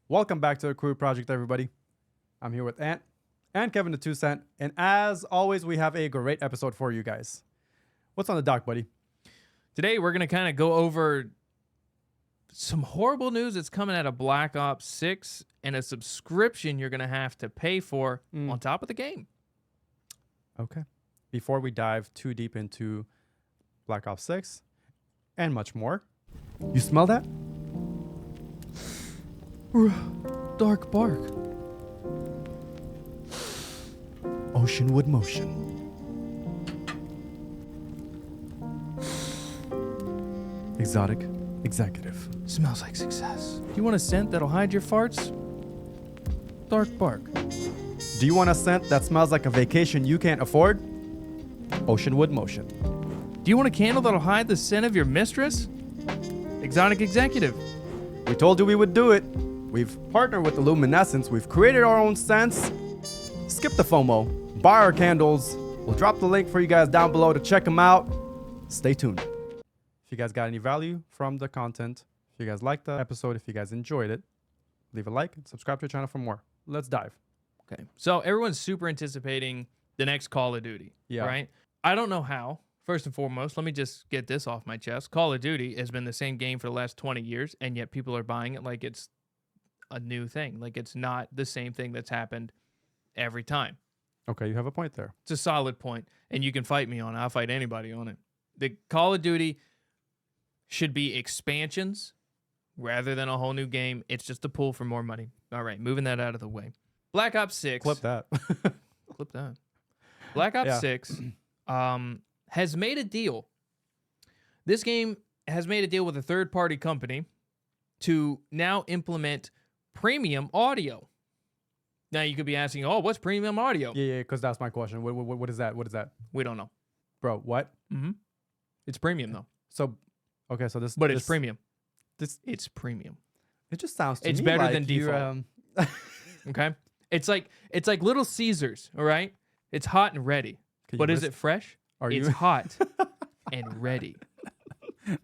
Welcome back to the Crude Project, everybody. I'm here with Ant and Kevin the 2 Cent, and as always, we have a great episode for you guys. What's on the dock, buddy? Today, we're going to kind of go over some horrible news that's coming out of Black Ops 6 and a subscription you're going to have to pay for on top of the game. Okay. Before we dive too deep into Black Ops 6 and much more, you smell that? Dark bark. Oceanwood motion. Exotic executive. Smells like success. Do you want a scent that'll hide your farts? Dark bark. Do you want a scent that smells like a vacation you can't afford? Oceanwood motion. Do you want a candle that'll hide the scent of your mistress? Exotic executive. We told you we would do it. We've partnered with IllumineScents. We've created our own scents. Skip the FOMO. Buy our candles. We'll drop the link for you guys down below to check them out. Stay tuned. If you guys got any value from the content, if you guys liked the episode, if you guys enjoyed it, leave a like and subscribe to the channel for more. Let's dive. Okay. So everyone's super anticipating the next Call of Duty. Yeah. Right? I don't know how. First and foremost, let me just get this off my chest. Call of Duty has been the same game for the last 20 years, and yet people are buying it like it's a new thing. Like it's not the same thing that's happened every time. Okay, you have a point there. It's a solid point, and you can fight me on it. I'll fight anybody on it. The Call of Duty should be expansions rather than a whole new game. It's just a pull for more money. All right, moving that out of the way. Black Ops 6. Clip that. Clip that. Black Ops 6 has made a deal. This game has made a deal with a third-party company to now implement premium audio. Now, you could be asking, oh, what's premium audio? Yeah, because that's my question. What is that? What is that? We don't know. Bro, what? Mm-hmm. It's premium, though. So, okay, so this... But it's premium. This It's premium. It just sounds to It's me better like than default. Okay? It's like Little Caesars, all right? It's hot and ready. But is it fresh? It's hot and ready.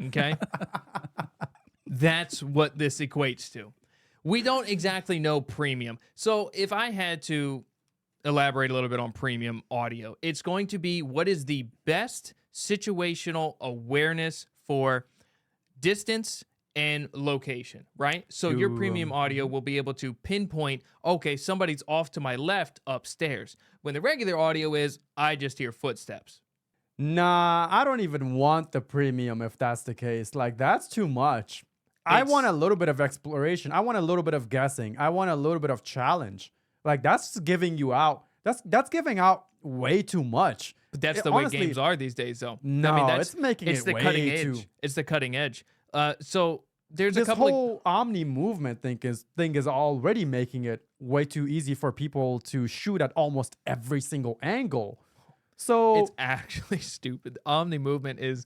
Okay? That's what this equates to. We don't exactly know premium. So if I had to elaborate a little bit on premium audio, it's going to be what is the best situational awareness for distance and location, right? So your premium audio will be able to pinpoint, okay, somebody's off to my left upstairs. When the regular audio is, I just hear footsteps. Nah, I don't even want the premium if that's the case. Like, that's too much. I want a little bit of exploration. I want a little bit of guessing. I want a little bit of challenge. Like, that's giving you out. That's giving out way too much. But that's the way games are these days, though. No, I mean, it's making it's it the way cutting edge. too. It's the cutting edge. So there's This a couple whole omni movement thing is already making it way too easy for people to shoot at almost every single angle. So it's actually stupid. The Omni movement is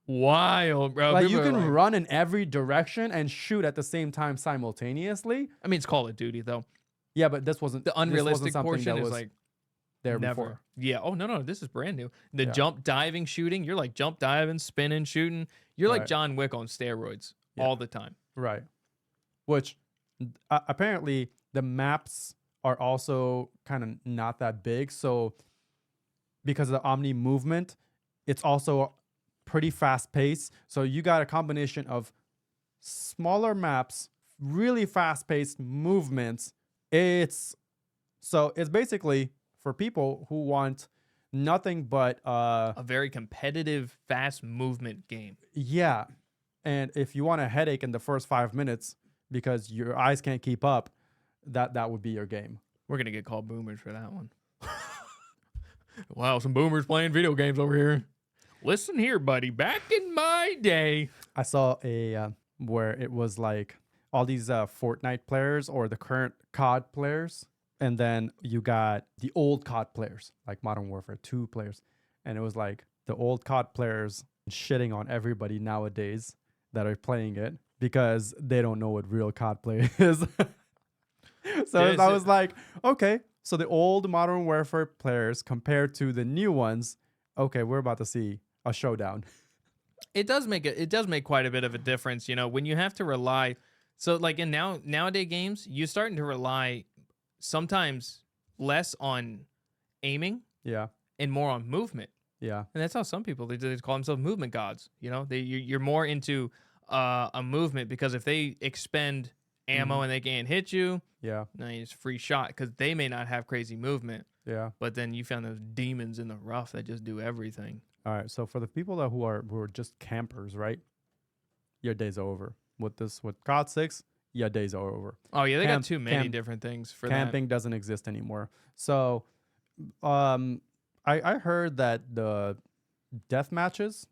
wild, bro. like, People you are can run in every direction and shoot at the same time simultaneously. I mean, it's Call of Duty, though. Yeah, but this wasn't The unrealistic something portion that is was like there never. before. Yeah. Oh, no. This is brand new. The Yeah. jump diving shooting, you're like jump diving, spinning, shooting. You're like Right. John Wick on steroids Yeah. all the time. Right. Which apparently the maps are also kind of not that big. So because of the omni movement, it's also pretty fast paced. So you got a combination of smaller maps, really fast paced movements. It's basically for people who want nothing but A very competitive, fast movement game. yeah. And if you want a headache in the first 5 minutes because your eyes can't keep up, that would be your game. We're going to get called boomers for that one. Wow, some boomers playing video games over here. Listen here, buddy. Back in my day. I saw a where it was like all these Fortnite players or the current COD players, and then you got the old COD players, like Modern Warfare 2 players, and it was like the old COD players shitting on everybody nowadays that are playing it because they don't know what real COD play is. So I was like, okay, so the old Modern Warfare players compared to the new ones, okay, we're about to see a showdown. It does make quite a bit of a difference, you know, when you have to rely So like in nowadays games, you're starting to rely sometimes less on aiming Yeah. and more on movement. Yeah. And that's how some people they call themselves movement gods. You know, you're more into a movement because if they expend ammo and they can't hit you, Yeah. now it's free shot because they may not have crazy movement. Yeah. But then you found those demons in the rough that just do everything. All right. So for the people who are just campers, right? Your days are over. With COD 6, your days are over. Oh yeah, they got too many different things for camping doesn't exist anymore. So I heard that the death matches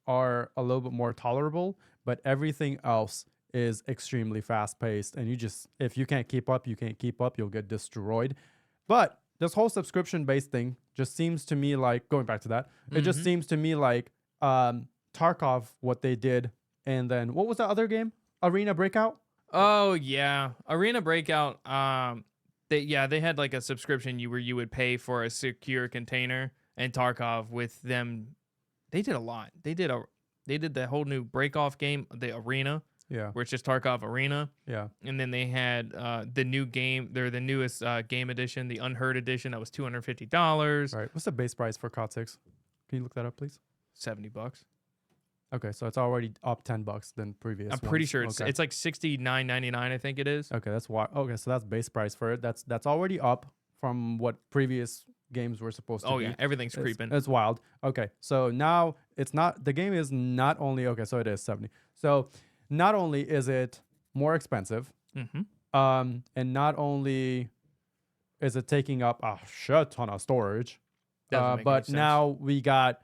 are a little bit more tolerable, but everything else is extremely fast paced. And if you can't keep up, you can't keep up, you'll get destroyed. But this whole subscription based thing just seems to me like, going back to that, it just seems to me like Tarkov, what they did. And then what was the other game? Arena Breakout? Oh yeah, Arena Breakout. They had like a subscription where you would pay for a secure container, and Tarkov with them, they did a lot. They did the whole new Breakoff game, the Arena, Yeah. where it's just Tarkov Arena, Yeah. and then they had the new game. They're the newest game edition, the Unheard edition. That was $250. All right. What's the base price for COD 6? Can you look that up, please? $70. Okay, so it's already up $10 than previous. I'm pretty ones. sure it's Okay. it's like $69.99. I think it is. Okay, that's why. Okay, so that's base price for it. That's already up from what previous games were supposed to be. Oh yeah, everything's It's- creeping. It's wild. Okay, so now it's not, the game is not only, okay, so it is 70. So not only is it more expensive, and not only is it taking up a shit ton of storage, Doesn't make any but sense. now we got,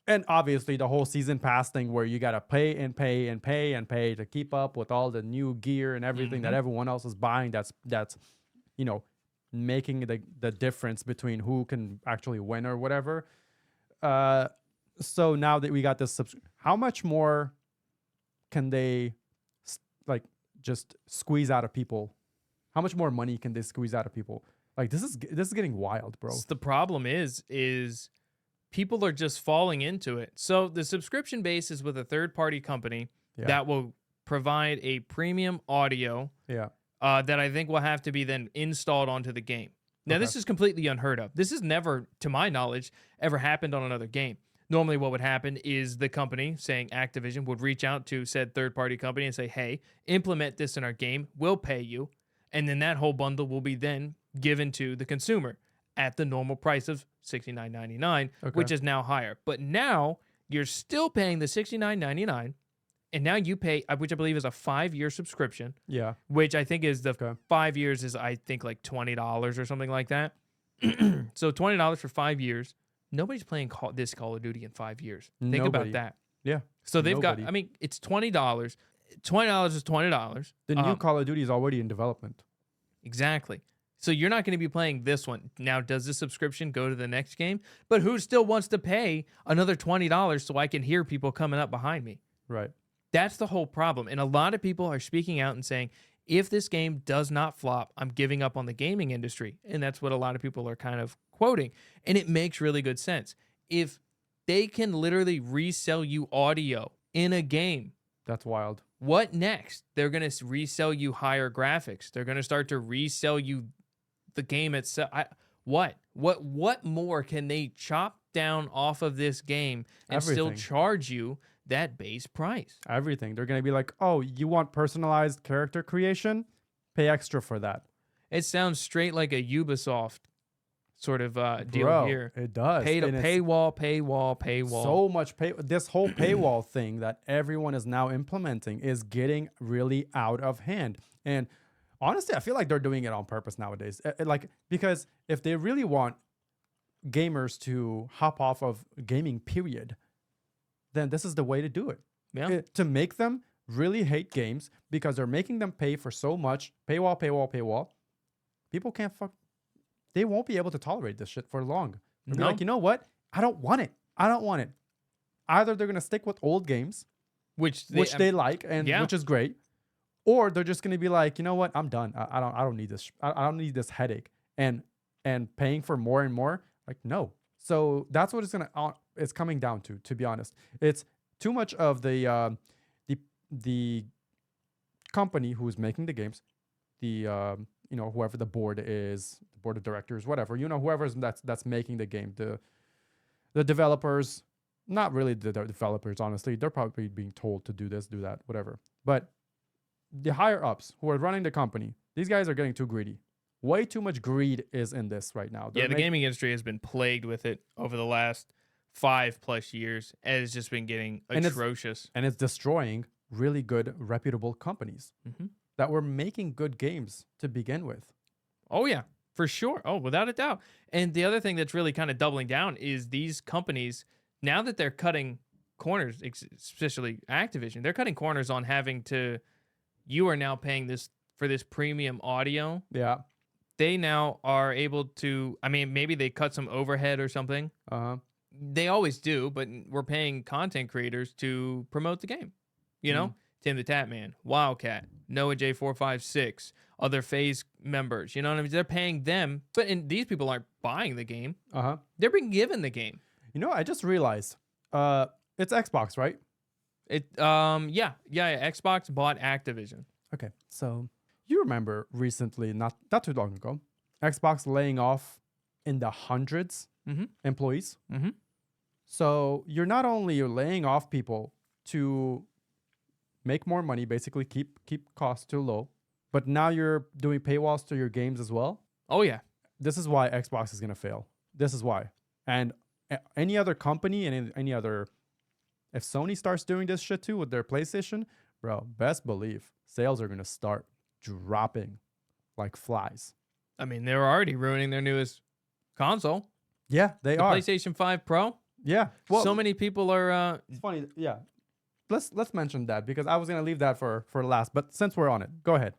and obviously the whole season pass thing where you gotta pay and pay and pay and pay to keep up with all the new gear and everything that everyone else is buying. That's making the difference between who can actually win or whatever. So now that we got this, how much more can they just squeeze out of people? How much more money can they squeeze out of people? Like this is getting wild, bro. The problem is people are just falling into it. So the subscription base is with a third-party company that will provide a premium audio Yeah. that I think will have to be then installed onto the game. Now, this is completely unheard of. This has never, to my knowledge, ever happened on another game. Normally what would happen is the company, saying Activision, would reach out to said third-party company and say, hey, implement this in our game, we'll pay you, and then that whole bundle will be then given to the consumer at the normal price of $69.99, which is now higher. But now you're still paying the $69.99, and now you pay, which I believe is a 5-year subscription. Yeah. Which I think is 5 years is I think like $20 or something like that. So $20 for 5 years. Nobody's playing this Call of Duty in 5 years. Think about that. Yeah. So they've got, I mean, it's $20. $20 is $20. The new Call of Duty is already in development. Exactly. So you're not going to be playing this one. Now, does this subscription go to the next game? But who still wants to pay another $20 so I can hear people coming up behind me? Right. That's the whole problem. And a lot of people are speaking out and saying, if this game does not flop, I'm giving up on the gaming industry. And that's what a lot of people are kind of quoting. And it makes really good sense. If they can literally resell you audio in a game, that's wild. What next? They're going to resell you higher graphics. They're going to start to resell you the game itself. What more can they chop down off of this game and still charge you that base price? Everything. They're going to be like, oh, you want personalized character creation? Pay extra for that. It sounds straight like a Ubisoft sort of deal Bro, here. It does. Paywall. So much pay. This whole paywall thing that everyone is now implementing is getting really out of hand. And honestly, I feel like they're doing it on purpose nowadays. Because if they really want gamers to hop off of gaming, period, then this is the way to do it. Yeah. To make them really hate games because they're making them pay for so much. Paywall. People can't they won't be able to tolerate this shit for long. They'll be like, you know what? I don't want it. Either they're going to stick with old games, which they like, and which is great, or they're just going to be like, you know what? I'm done. I don't need this. I don't need this headache. And paying for more and more, like, no. So that's what it's coming down to be honest. It's too much of the company who's making the games, the whoever the board is, the board of directors, whatever, whoever's that's making the game, the developers, not really the developers, honestly, they're probably being told to do this, do that, whatever. But the higher ups who are running the company, these guys are getting too greedy. Way too much greed is in this right now. The gaming industry has been plagued with it over the last 5+ years, and it's just been getting atrocious. And it's destroying really good, reputable companies that were making good games to begin with. Oh, yeah, for sure. Oh, without a doubt. And the other thing that's really kind of doubling down is these companies, now that they're cutting corners, especially Activision, they're cutting corners on having to, you are now paying this for this premium audio. Yeah. They now are able to, I mean, maybe they cut some overhead or something. They always do, but we're paying content creators to promote the game. You know, Tim the Tatman, Wildcat, Noah J456, other FaZe members. You know what I mean? They're paying them, but these people aren't buying the game. They're being given the game. I just realized, it's Xbox, right? Yeah. Xbox bought Activision. Okay, so you remember recently, not too long ago, Xbox laying off in the hundreds employees. So you're not only laying off people to make more money, basically keep costs too low, but now you're doing paywalls to your games as well. Oh yeah, this is why Xbox is gonna fail. This is why. And any other company and any other, if Sony starts doing this shit too with their PlayStation, bro, best believe sales are gonna start dropping like flies. I mean, they're already ruining their newest console. Yeah, they are. PlayStation 5 Pro. Yeah. Well, so many people are. It's funny. Yeah. Let's mention that because I was gonna leave that for last. But since we're on it, go ahead.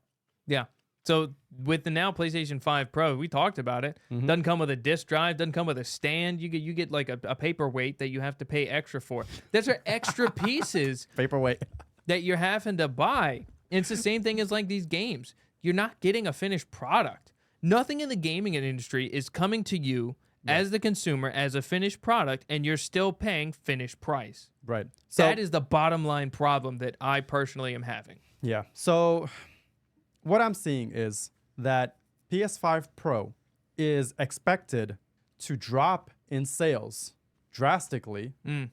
Yeah. So with the now PlayStation 5 Pro, we talked about it. Doesn't come with a disc drive. Doesn't come with a stand. You get like a paperweight that you have to pay extra for. Those are extra pieces. Paperweight. That you're having to buy. And it's the same thing as like these games. You're not getting a finished product. Nothing in the gaming industry is coming to you as the consumer as a finished product, and you're still paying finished price. Right. So that is the bottom line problem that I personally am having. Yeah. So what I'm seeing is that PS5 Pro is expected to drop in sales drastically. And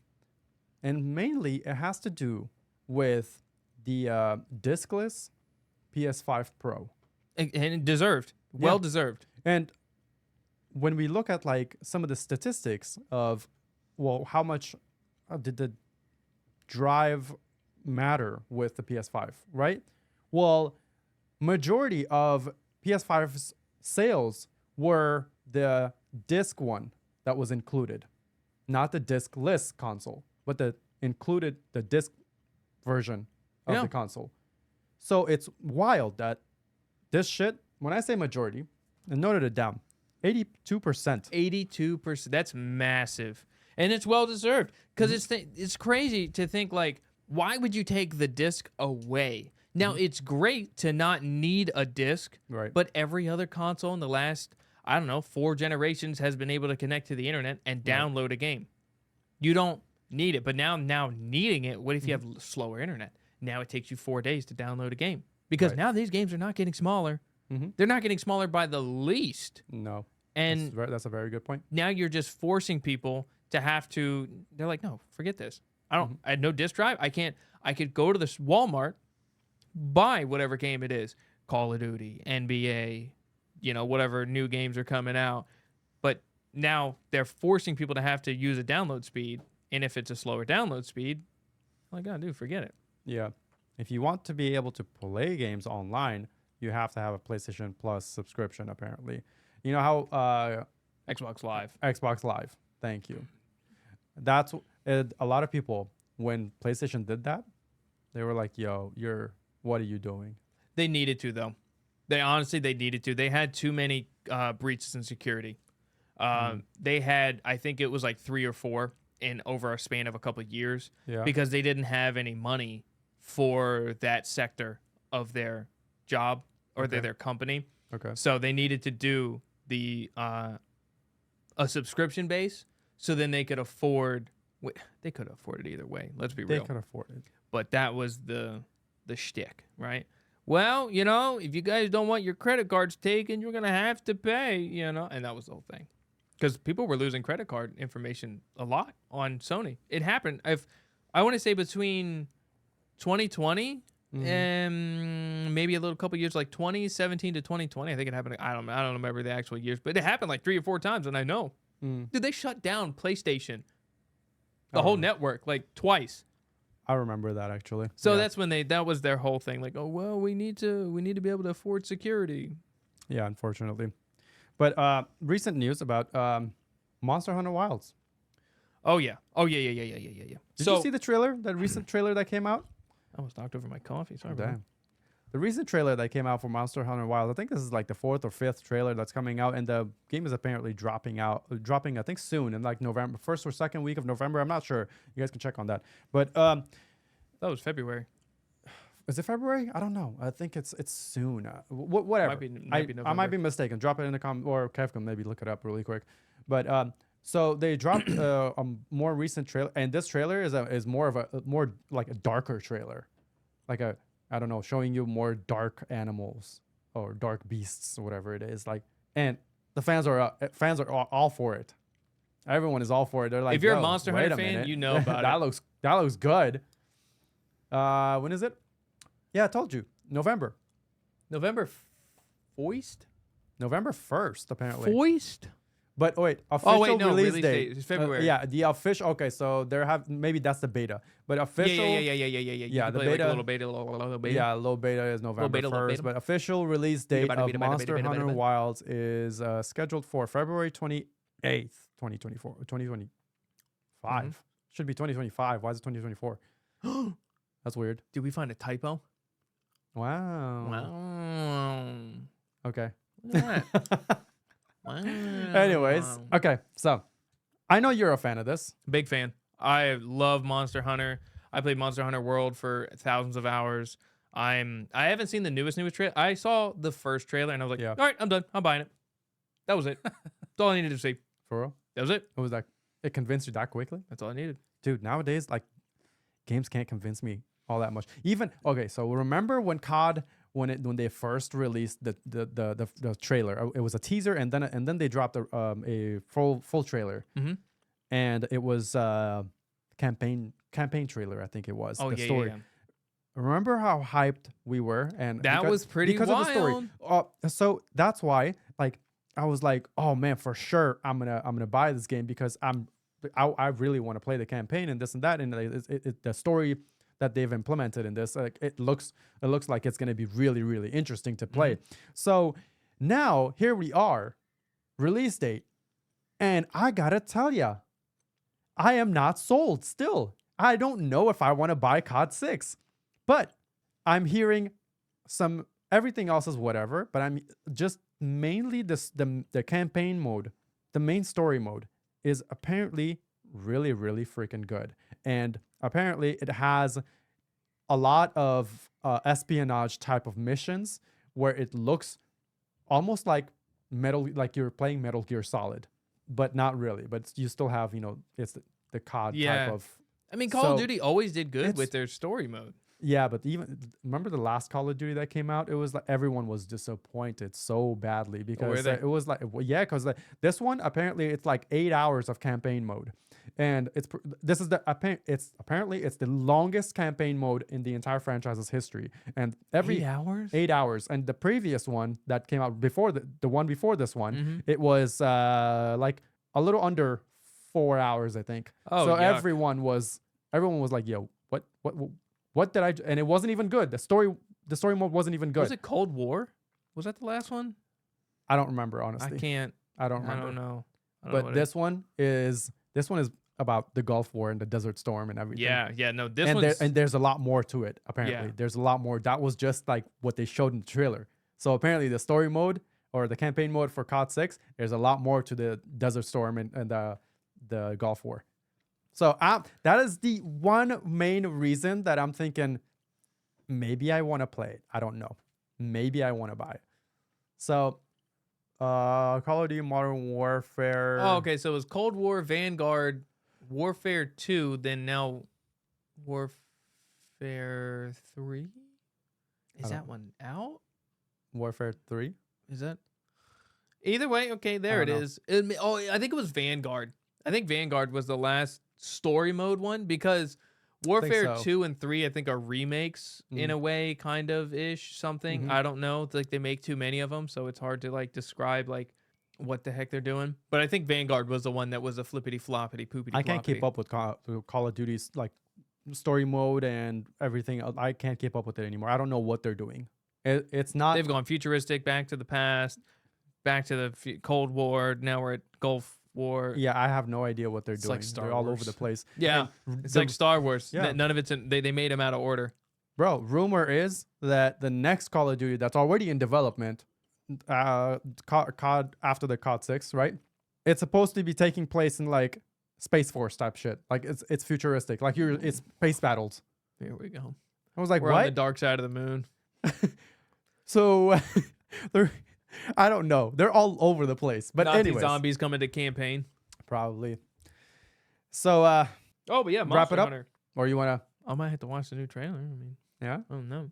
mainly it has to do with the discless PS5 Pro. And deserved. Well deserved. And when we look at like some of the statistics of, well, how much did the drive matter with the PS5, right? Well, majority of PS5's sales were the disc one that was included, not the discless console, but the disc version of the console. So it's wild that this shit, when I say majority, and noted it down, 82%. 82%. That's massive. And it's well deserved because it's crazy to think like, why would you take the disc away? Now, it's great to not need a disc, right? But every other console in the last, 4 generations has been able to connect to the internet and download a game. You don't need it. But now needing it, what if you have slower internet? Now it takes you 4 days to download a game because now these games are not getting smaller. They're not getting smaller by the least. No. And that's a very good point. Now you're just forcing people to have to, they're like, no, forget this. I had no disc drive. I could go to this Walmart, buy whatever game it is, Call of Duty, NBA, whatever new games are coming out. But now they're forcing people to have to use a download speed. And if it's a slower download speed, like, oh, dude, forget it. Yeah. If you want to be able to play games online, you have to have a PlayStation Plus subscription, apparently. You know how Xbox Live. Xbox Live. Thank you. That's a lot of people, when PlayStation did that, they were like, yo, what are you doing? They needed to, though. They needed to. They had too many breaches in security. They had, I think it was like 3 or 4 in over a span of a couple of years because they didn't have any money for that sector of their job or their company. Okay. So they needed to do the a subscription base so then they could afford. They could afford it either way. Let's be real. They could afford it. But that was the shtick, right? well, you know, if you guys don't want your credit cards taken, you're gonna have to pay, you know, and that was the whole thing. Because people were losing credit card information a lot on Sony. It happened. I want to say between 2020 and maybe a little couple years, like 2017 to 2020. I think it happened. I don't remember the actual years, but it happened like 3 or 4 times, and I know. Dude, they shut down PlayStation, the whole network, like twice. I remember that actually. So that's when that was their whole thing. Like, oh well, we need to be able to afford security. Yeah, unfortunately. But recent news about Monster Hunter Wilds. Oh yeah. Did you see the trailer? That recent trailer that came out? I almost knocked over my coffee. Sorry. Damn. The recent trailer that came out for Monster Hunter Wilds. I think this is like the 4th or 5th trailer that's coming out, and the game is apparently dropping I think soon in like November, 1st or 2nd week of November. I'm not sure. You guys can check on that. But that was February. Is it February? I don't know. I think it's whatever. Might be I might be mistaken. Drop it in the comment, or Kev can maybe look it up really quick. But so they dropped a more recent trailer, and this trailer is more of a more like a darker trailer, like a, I don't know, showing you more dark animals or dark beasts or whatever it is. Like, and the fans are all for it. Everyone is all for it. They're like, if you're a Monster Hunter fan, you know about it. That looks good. When is it? Yeah, I told you. November. Foist? November 1st, apparently. Foist? But wait, official release date. It's February. Yeah, the official. Okay, so maybe that's the beta. But official. Yeah. Yeah, the beta. beta. Like little beta. Yeah, low beta is November 1st. But official release date of Monster Hunter Wilds is scheduled for February 28th, 2024. 2025. Should be 2025. Why is it 2024? That's weird. Did we find a typo? Wow. Okay. Look at that. Wow. Anyways, okay. So I know you're a fan of this. Big fan. I love Monster Hunter. I played Monster Hunter World for thousands of hours. I haven't seen the newest trailer. I saw the first trailer and I was like, all right, I'm done. I'm buying it. That was it. That's all I needed to see. For real? That was it. What was that? It convinced you that quickly? That's all I needed. Dude, nowadays, like, games can't convince me all that much. Even okay, so remember when COD when they first released the trailer? It was a teaser, and then they dropped a full trailer, and it was campaign trailer. I think it was the story. Yeah. Remember how hyped we were, and that was pretty because wild. Of the story. So that's why, like, I was like, oh man, for sure, I'm gonna buy this game because I really want to play the campaign and this and that, and the story that they've implemented in this, like, it looks like it's going to be really, really interesting to play. So now here we are, release date, and I gotta tell ya, I am not sold still. I don't know if I want to buy COD 6, but I'm hearing everything else is whatever, but I'm just mainly the campaign mode, the main story mode is apparently really, really freaking good. And apparently it has a lot of espionage type of missions where it looks almost like you're playing Metal Gear Solid, but not really. But you still have, it's the COD type of. I mean, Call of Duty always did good with their story mode. Yeah, but even remember the last Call of Duty that came out? It was like everyone was disappointed so badly because it was like, because this one apparently it's like 8 hours of campaign mode, and it's apparently the longest campaign mode in the entire franchise's history. And 8 hours, 8 hours, and the previous one that came out before the one before this one, it was like a little under 4 hours, I think. Oh, so yuck. everyone was like, yo, what did I? And it wasn't even good. The story mode wasn't even good. Was it Cold War? Was that the last one? I don't remember, honestly. I don't remember. I don't know. But this one is about the Gulf War and the Desert Storm and everything. Yeah. No, and there's a lot more to it. Apparently, there's a lot more. That was just like what they showed in the trailer. So apparently, the story mode or the campaign mode for COD 6, there's a lot more to the Desert Storm and the Gulf War. So that is the one main reason that I'm thinking maybe I want to play it. I don't know. Maybe I want to buy it. So Call of Duty Modern Warfare. Oh, okay. So it was Cold War, Vanguard, Warfare 2, then now Warfare 3? Is that one out? Warfare 3? Is that? Either way, okay, there it is. I think it was Vanguard. I think Vanguard was the last story mode one because Warfare 2 and 3, I think, are remakes in a way, kind of ish, something. I don't know. It's like they make too many of them, so it's hard to like describe like what the heck they're doing. But I think Vanguard was the one that was a flippity floppity poopity. I can't keep up with Call of Duty's like story mode and everything. I can't keep up with it anymore. I don't know what they're doing. It's not. They've gone futuristic, back to the past, back to the Cold War. Now we're at Gulf War. Yeah, I have no idea what they're doing. Like Star they're Wars. all over the place. Yeah, it's like Star Wars. Yeah. None of it's they made them out of order. Bro, rumor is that the next Call of Duty that's already in development, COD after the COD 6, right? It's supposed to be taking place in like Space Force type shit. Like it's futuristic. Like it's space battles. Here we go. I was like, We're what? on the dark side of the moon. So I don't know. They're all over the place. But Nazi anyways, zombies coming to campaign. probably. So But yeah, wrap Monster it up? Hunter. or you wanna I might have to watch the new trailer. I mean, yeah I don't know.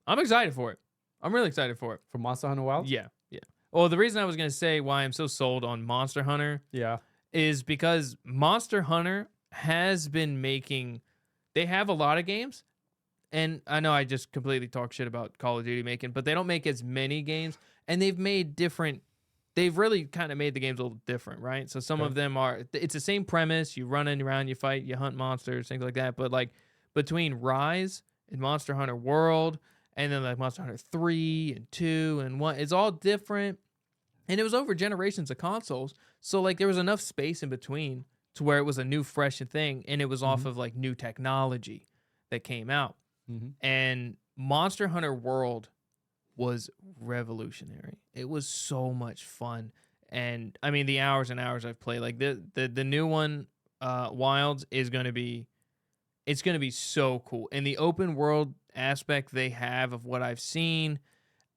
I'm excited for it. I'm really excited for it. for Monster Hunter Wilds? Yeah. Well, the reason I was gonna say why I'm so sold on Monster Hunter Yeah. is because Monster Hunter has been making. They have a lot of games, and I know I just completely talk shit about Call of Duty making, but they don't make as many games, and they've made different. They've really kind of made the games a little different, right? So some of them are. It's the same premise. You run around, you fight, you hunt monsters, things like that. But like between Rise and Monster Hunter World, and then like Monster Hunter 3 and 2 and 1, it's all different. And it was over generations of consoles. So like there was enough space in between to where it was a new fresh thing, and it was off of like new technology that came out. And Monster Hunter World was revolutionary. It was so much fun. And I mean the hours and hours I've played, like the new one, Wilds, is gonna be so cool. And the open world aspect they have of what I've seen,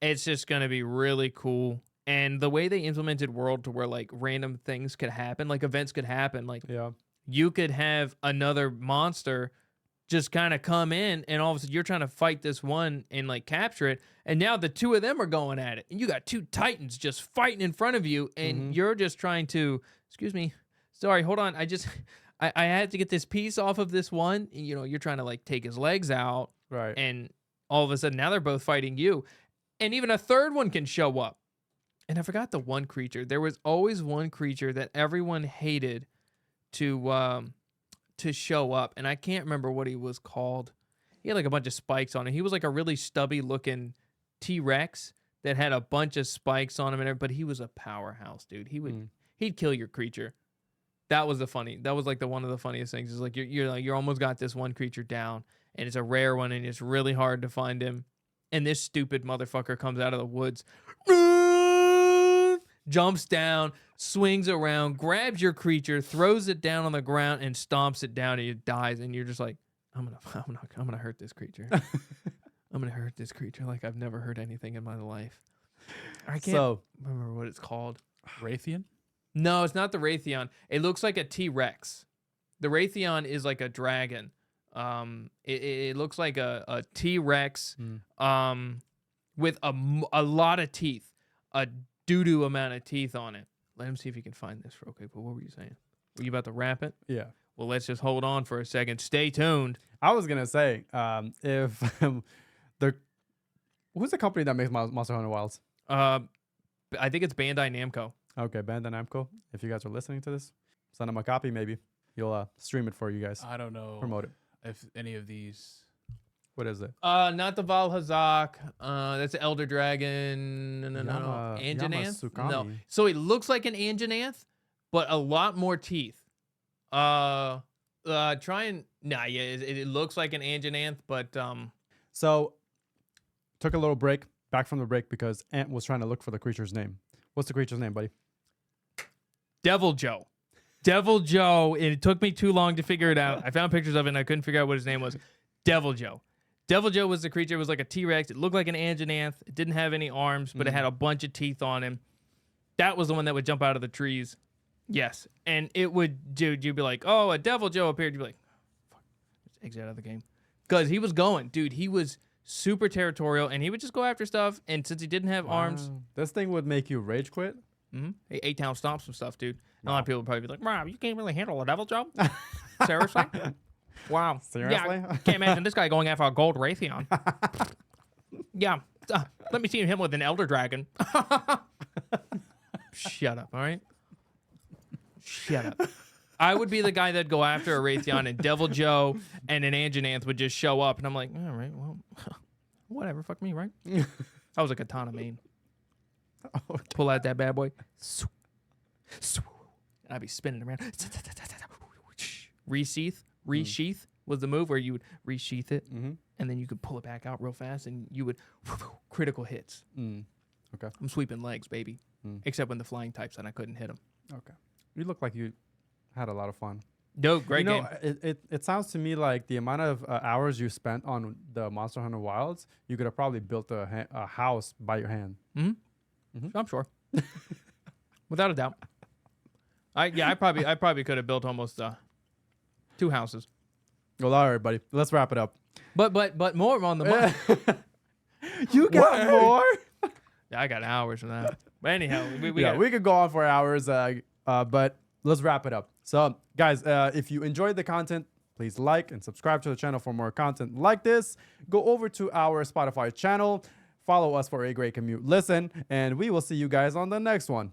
it's just gonna be really cool. And the way they implemented World to where like random things could happen, like events could happen, like you could have another monster just kind of come in, and all of a sudden you're trying to fight this one and like capture it, and now the two of them are going at it, and you got two titans just fighting in front of you, and you're just trying to, excuse me, sorry, hold on, I had to get this piece off of this one, and, you know, you're trying to like take his legs out, Right. and all of a sudden now they're both fighting you, and even a third one can show up. And I forgot the one creature. There was always one creature that everyone hated to show up, and I can't remember what he was called. He had like a bunch of spikes on him. He was like a really stubby looking T-Rex that had a bunch of spikes on him, but he was a powerhouse, dude. He'd kill your creature. That was like one of the funniest things. Is like you're almost got this one creature down, and it's a rare one, and it's really hard to find him. And this stupid motherfucker comes out of the woods, jumps down, swings around, grabs your creature, throws it down on the ground, and stomps it down, and it dies. And you're just like, I'm gonna hurt this creature. I'm gonna hurt this creature like I've never hurt anything in my life. I can't remember what it's called. Raytheon? No, it's not the Raytheon. It looks like a T-Rex. The Raytheon is like a dragon. It looks like a T-Rex with a lot of teeth, a doo-doo amount of teeth on it. Let him see if he can find this real quick. But what were you saying? Were you about to wrap it? Yeah. Well, let's just hold on for a second. Stay tuned. I was gonna say, if who's the company that makes Monster Hunter Wilds? I think it's Bandai Namco. Okay, Bandai Namco. If you guys are listening to this, send them a copy. Maybe you'll stream it for you guys. I don't know. Promote it. If any of these. What is it? Not the Valhazak. That's the Elder Dragon. No. Anjanath? Yamasukami. No. So it looks like an Anjanath, but a lot more teeth. It looks like an Anjanath, but So, took a little break, back from the break, because Ant was trying to look for the creature's name. What's the creature's name, buddy? Devil Joe. Devil Joe. It took me too long to figure it out. I found pictures of it, and I couldn't figure out what his name was. Devil Joe. Devil Joe was the creature. It was like a T-Rex. It looked like an Anjanath. It didn't have any arms, but it had a bunch of teeth on him. That was the one that would jump out of the trees. Yes. And it would, dude, you'd be like, oh, a Devil Joe appeared. You'd be like, fuck, just exit out of the game. Because he was going. Dude, he was super territorial, and he would just go after stuff. And since he didn't have arms, Wow. This thing would make you rage quit. he 8-town stomp some stuff, dude. A lot of people would probably be like, "Wow, you can't really handle a devil job." Seriously? Wow. Seriously? Yeah, can't imagine this guy going after a gold Raytheon. Yeah. Let me see him with an elder dragon. Shut up, all right? Shut up. I would be the guy that'd go after a Raytheon, and Devil Joe and an Anjanath would just show up, and I'm like, all right, well, whatever, fuck me, right? I was a katana main. Okay. Pull out that bad boy. And I'd be spinning around. Resheath was the move where you would resheath it, and then you could pull it back out real fast, and you would critical hits. Okay. I'm sweeping legs, baby. Except when the flying type said I couldn't hit him. Okay. You look like you had a lot of fun. No, great game. It sounds to me like the amount of hours you spent on the Monster Hunter Wilds, you could have probably built a house by your hand. I'm sure. Without a doubt. I probably could have built almost 2 houses. Well, all right, buddy. Let's wrap it up. But more on the money. You got more? Yeah, I got hours for that. But anyhow, we could go on for hours, but let's wrap it up. So, guys, if you enjoyed the content, please like and subscribe to the channel for more content like this. Go over to our Spotify channel, follow us for a great commute listen, and we will see you guys on the next one.